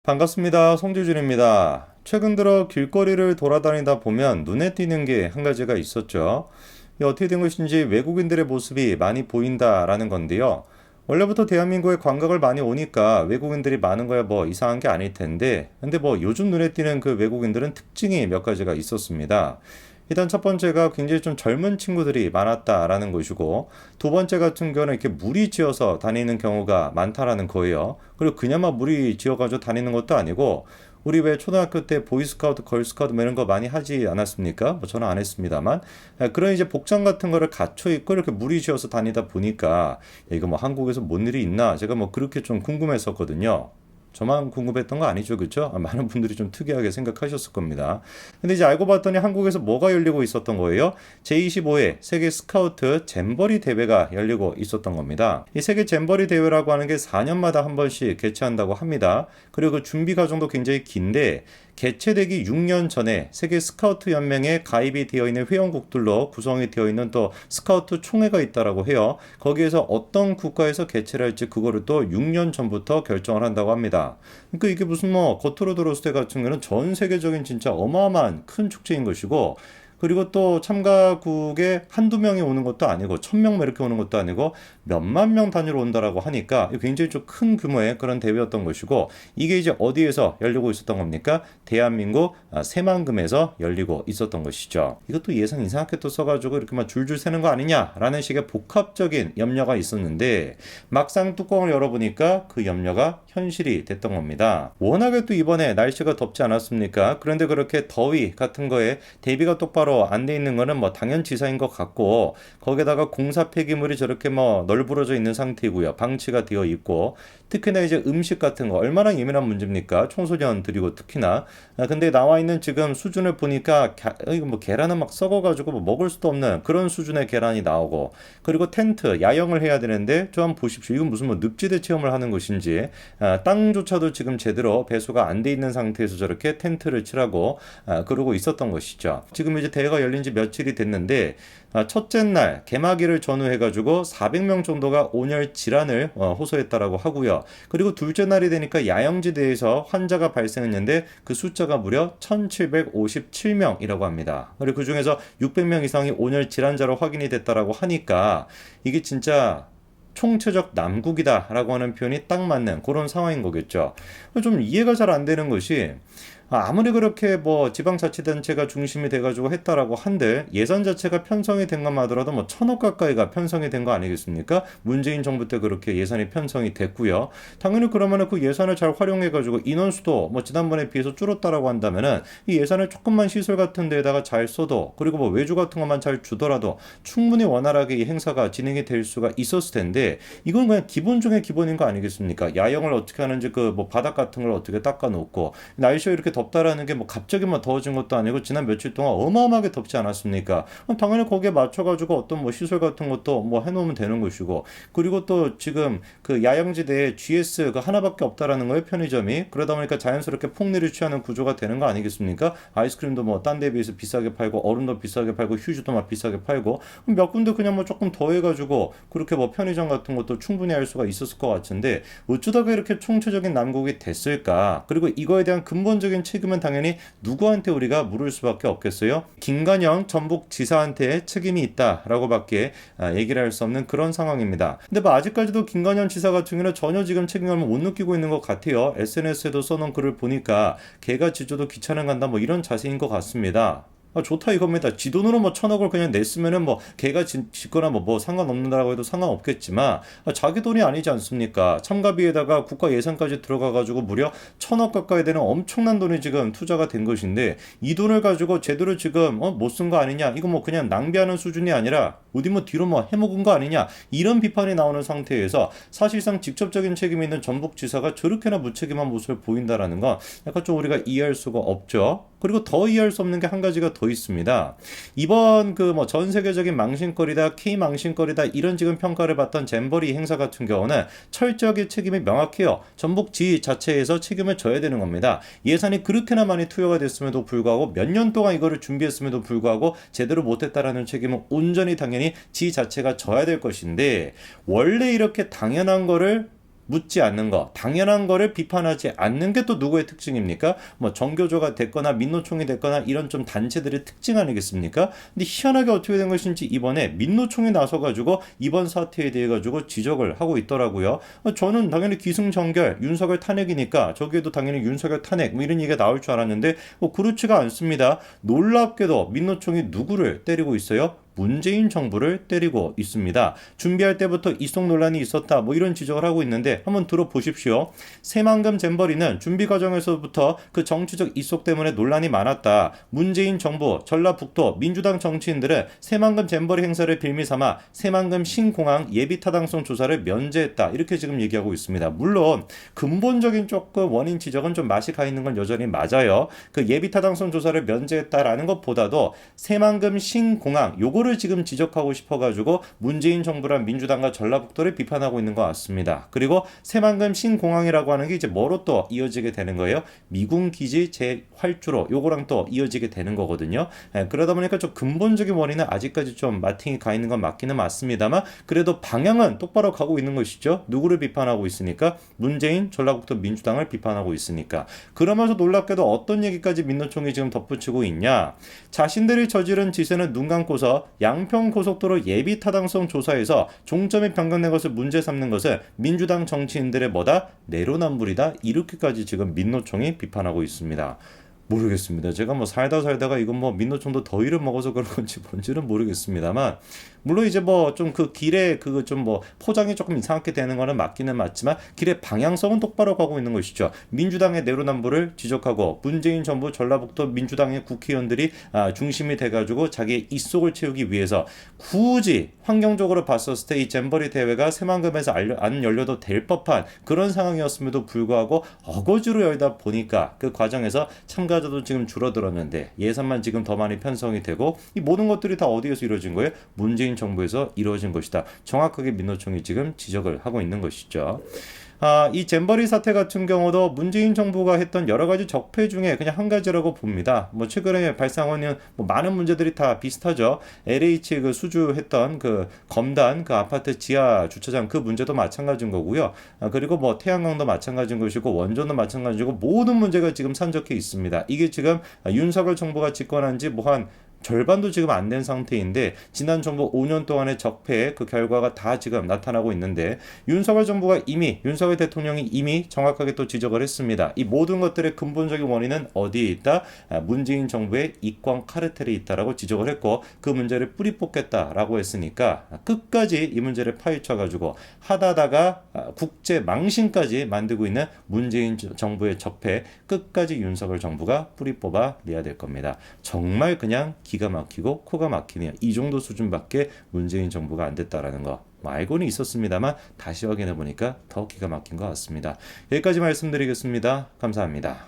반갑습니다. 송지준입니다. 최근 들어 길거리를 돌아다니다 보면 눈에 띄는 게 한 가지가 있었죠. 이게 어떻게 된 것인지 외국인들의 모습이 많이 보인다라는 건데요. 원래부터 대한민국에 관광을 많이 오니까 외국인들이 많은 거야 뭐 이상한 게 아닐 텐데, 근데 뭐 요즘 눈에 띄는 그 외국인들은 특징이 몇 가지가 있었습니다. 일단 첫 번째가 굉장히 좀 젊은 친구들이 많았다라는 것이고, 두 번째 같은 경우는 이렇게 무리 지어서 다니는 경우가 많다라는 거예요. 그리고 그냥만 무리 지어가지고 다니는 것도 아니고, 우리 왜 초등학교 때 보이스카우트, 걸스카우트 뭐 이런 거 많이 하지 않았습니까? 뭐 저는 안 했습니다만. 그런 이제 복장 같은 거를 갖춰 입고 이렇게 무리 지어서 다니다 보니까, 야, 이거 뭐 한국에서 뭔 일이 있나? 제가 뭐 그렇게 좀 궁금했었거든요. 저만 궁금했던 거 아니죠, 그쵸? 많은 분들이 좀 특이하게 생각하셨을 겁니다. 근데 이제 알고 봤더니 한국에서 뭐가 열리고 있었던 거예요? 제25회 세계 스카우트 잼버리 대회가 열리고 있었던 겁니다. 이 세계 잼버리 대회라고 하는 게 4년마다 한 번씩 개최한다고 합니다. 그리고 그 준비 과정도 굉장히 긴데, 개최되기 6년 전에 세계 스카우트 연맹에 가입이 되어 있는 회원국들로 구성이 되어 있는 또 스카우트 총회가 있다라고 해요. 거기에서 어떤 국가에서 개최를 할지 그거를 또 6년 전부터 결정을 한다고 합니다. 그러니까 이게 무슨 뭐 겉으로 들었을 때 같은 경우는 전 세계적인 진짜 어마어마한 큰 축제인 것이고, 그리고 또 참가국에 한두 명이 오는 것도 아니고 1,000명 이렇게 오는 것도 아니고 몇만 명 단위로 온다라고 하니까 굉장히 좀 큰 규모의 그런 대회였던 것이고, 이게 이제 어디에서 열리고 있었던 겁니까? 대한민국 새만금에서 열리고 있었던 것이죠. 이것도 예산 이상하게 또 써가지고 이렇게 막 줄줄 새는 거 아니냐라는 식의 복합적인 염려가 있었는데, 막상 뚜껑을 열어보니까 그 염려가 현실이 됐던 겁니다. 워낙에 또 이번에 날씨가 덥지 않았습니까? 그런데 그렇게 더위 같은 거에 대비가 똑바로 안 돼 있는 거는 뭐 당연지사인 것 같고, 거기다가 공사 폐기물이 저렇게 뭐 널브러져 있는 상태이고요. 방치가 되어 있고, 특히나 이제 음식 같은 거 얼마나 예민한 문제입니까? 청소년들이고 특히나. 근데 나와 있는 지금 수준을 보니까 이거 뭐 계란은 막 썩어가지고 뭐 먹을 수도 없는 그런 수준의 계란이 나오고, 그리고 텐트 야영을 해야 되는데 좀 보십시오. 이건 무슨 뭐 늪지대 체험을 하는 것인지, 땅조차도 지금 제대로 배수가 안 돼 있는 상태에서 저렇게 텐트를 칠하고 그러고 있었던 것이죠. 지금 이제 대회가 열린 지 며칠이 됐는데, 첫째 날 개막일을 전후해가지고 400명 정도가 온열 질환을 호소했다라고 하고요. 그리고 둘째 날이 되니까 야영지대에서 환자가 발생했는데 그 숫자가 무려 1,757명이라고 합니다. 그리고 그 중에서 600명 이상이 온열 질환자로 확인이 됐다라고 하니까, 이게 진짜 총체적 남국이다라고 하는 표현이 딱 맞는 그런 상황인 거겠죠. 좀 이해가 잘 안 되는 것이, 아무리 그렇게 뭐 지방자치단체가 중심이 돼가지고 했다라고 한들 예산 자체가 편성이 된 것만 하더라도 뭐 1,000억 가까이가 편성이 된 거 아니겠습니까? 문재인 정부 때 그렇게 예산이 편성이 됐고요. 당연히 그러면은 그 예산을 잘 활용해가지고 인원수도 뭐 지난번에 비해서 줄었다라고 한다면은 이 예산을 조금만 시설 같은 데에다가 잘 써도, 그리고 뭐 외주 같은 것만 잘 주더라도 충분히 원활하게 이 행사가 진행이 될 수가 있었을 텐데, 이건 그냥 기본 중에 기본인 거 아니겠습니까? 야영을 어떻게 하는지 그 뭐 바닥 같은 걸 어떻게 닦아놓고, 날씨가 이렇게 덥다라는 게 뭐 갑자기만 더워진 것도 아니고 지난 며칠 동안 어마어마하게 덥지 않았습니까? 당연히 거기에 맞춰가지고 어떤 뭐 시설 같은 것도 뭐 해놓으면 되는 것이고, 그리고 또 지금 그 야영지대에 GS 그 하나밖에 없다라는 거예요, 편의점이. 그러다 보니까 자연스럽게 폭리를 취하는 구조가 되는 거 아니겠습니까? 아이스크림도 뭐 딴 데 비해서 비싸게 팔고, 얼음도 비싸게 팔고, 휴지도 막 비싸게 팔고, 몇 군데 그냥 뭐 조금 더해가지고 그렇게 뭐 편의점 같은 것도 충분히 할 수가 있었을 것 같은데, 어쩌다가 이렇게 총체적인 난국이 됐을까? 그리고 이거에 대한 근본적인 책임은 당연히 누구한테 우리가 물을 수밖에 없겠어요? 김관영 전북지사한테 책임이 있다라고밖에 얘기를 할 수 없는 그런 상황입니다. 근데 뭐 아직까지도 김관영 지사 같은 경우는 전혀 지금 책임을 못 느끼고 있는 것 같아요. SNS에도 써놓은 글을 보니까 개가 짖어도 귀찮은 간다 뭐 이런 자세인 것 같습니다. 좋다 이겁니다. 지 돈으로 뭐 1,000억을 그냥 냈으면은 뭐 걔가 짓거나 뭐 상관없는다라고 해도 상관없겠지만, 자기 돈이 아니지 않습니까? 참가비에다가 국가 예산까지 들어가가지고 무려 1,000억 가까이 되는 엄청난 돈이 지금 투자가 된 것인데, 이 돈을 가지고 제대로 지금 못 쓴 거 아니냐? 이거 뭐 그냥 낭비하는 수준이 아니라 어디 뭐 뒤로 뭐 해먹은 거 아니냐? 이런 비판이 나오는 상태에서 사실상 직접적인 책임이 있는 전북지사가 저렇게나 무책임한 모습을 보인다라는 건 약간 좀 우리가 이해할 수가 없죠. 그리고 더 이해할 수 없는 게 한 가지가 더 있습니다. 이번 그 뭐 전 세계적인 망신거리다, K 망신거리다 이런 지금 평가를 받던 잼버리 행사 같은 경우는 철저하게 책임이 명확해요. 전북지 자체에서 책임을 져야 되는 겁니다. 예산이 그렇게나 많이 투여가 됐음에도 불구하고, 몇 년 동안 이거를 준비했음에도 불구하고 제대로 못했다라는 책임은 온전히 당연히 지 자체가 져야 될 것인데, 원래 이렇게 당연한 거를 묻지 않는 거, 당연한 거를 비판하지 않는 게 또 누구의 특징입니까? 뭐 정교조가 됐거나 민노총이 됐거나 이런 좀 단체들의 특징 아니겠습니까? 근데 희한하게 어떻게 된 것인지 이번에 민노총이 나서가지고 이번 사태에 대해 가지고 지적을 하고 있더라고요. 저는 당연히 기승전결 윤석열 탄핵이니까 저기에도 당연히 윤석열 탄핵 뭐 이런 얘기가 나올 줄 알았는데 그렇지가 않습니다. 놀랍게도 민노총이 누구를 때리고 있어요? 문재인 정부를 때리고 있습니다. 준비할 때부터 이속 논란이 있었다. 뭐 이런 지적을 하고 있는데 한번 들어보십시오. 새만금 잼버리는 준비 과정에서부터 그 정치적 이속 때문에 논란이 많았다. 문재인 정부, 전라북도 민주당 정치인들은 새만금 잼버리 행사를 빌미 삼아 새만금 신공항 예비 타당성 조사를 면제했다. 이렇게 지금 얘기하고 있습니다. 물론 근본적인 조금 원인 지적은 좀 맛이 가 있는 건 여전히 맞아요. 그 예비 타당성 조사를 면제했다라는 것보다도 새만금 신공항 요거를 지금 지적하고 싶어가지고 문재인 정부랑 민주당과 전라북도를 비판하고 있는 것 같습니다. 그리고 새만금 신공항이라고 하는 게 이제 뭐로 또 이어지게 되는 거예요? 미군 기지 재활주로 요거랑 또 이어지게 되는 거거든요. 그러다 보니까 좀 근본적인 원인은 아직까지 좀 마팅이 가 있는 건 맞기는 맞습니다만 그래도 방향은 똑바로 가고 있는 것이죠. 누구를 비판하고 있으니까? 문재인 전라북도 민주당을 비판하고 있으니까. 그러면서 놀랍게도 어떤 얘기까지 민노총이 지금 덧붙이고 있냐? 자신들이 저지른 짓에는 눈 감고서 양평 고속도로 예비 타당성 조사에서 종점이 변경된 것을 문제 삼는 것은 민주당 정치인들의 뭐다? 내로남불이다. 이렇게까지 지금 민노총이 비판하고 있습니다. 모르겠습니다. 제가 뭐 살다가 이건 뭐 민노총도 더위를 먹어서 그런 건지 뭔지는 모르겠습니다만 물론 이제 뭐 좀 그 길에 그거 좀 뭐 포장이 조금 이상하게 되는 거는 맞기는 맞지만 길의 방향성은 똑바로 가고 있는 것이죠. 민주당의 내로남불을 지적하고 문재인 정부 전라북도 민주당의 국회의원들이 중심이 돼가지고 자기의 입속을 채우기 위해서 굳이 환경적으로 봤었을 때 이 잼버리 대회가 새만금에서 안 열려도 될 법한 그런 상황이었음에도 불구하고 어거지로 열다 보니까 그 과정에서 참가자도 지금 줄어들었는데 예산만 지금 더 많이 편성이 되고 이 모든 것들이 다 어디에서 이루어진 거예요? 문재인 정부에서 이루어진 것이다. 정확하게 민노총이 지금 지적을 하고 있는 것이죠. 이 잼버리 사태 같은 경우도 문재인 정부가 했던 여러 가지 적폐 중에 그냥 한 가지라고 봅니다. 뭐 최근에 발생하는 뭐 많은 문제들이 다 비슷하죠. LH 그 수주했던 그 검단 그 아파트 지하 주차장 그 문제도 마찬가지인 거고요. 그리고 뭐 태양광도 마찬가지인 것이고 원전도 마찬가지고 모든 문제가 지금 산적해 있습니다. 이게 지금 윤석열 정부가 집권한 지 뭐 한 절반도 지금 안 된 상태인데 지난 정부 5년 동안의 적폐의 그 결과가 다 지금 나타나고 있는데 윤석열 대통령이 이미 정확하게 또 지적을 했습니다. 이 모든 것들의 근본적인 원인은 어디에 있다? 문재인 정부의 이권 카르텔이 있다라고 지적을 했고 그 문제를 뿌리 뽑겠다라고 했으니까 끝까지 이 문제를 파헤쳐가지고 하다가 국제 망신까지 만들고 있는 문재인 정부의 적폐 끝까지 윤석열 정부가 뿌리 뽑아 내야 될 겁니다. 정말 그냥 기가 막히고 코가 막히네요. 이 정도 수준밖에 문재인 정부가 안 됐다라는 거. 알고는 있었습니다만 다시 확인해 보니까 더 기가 막힌 것 같습니다. 여기까지 말씀드리겠습니다. 감사합니다.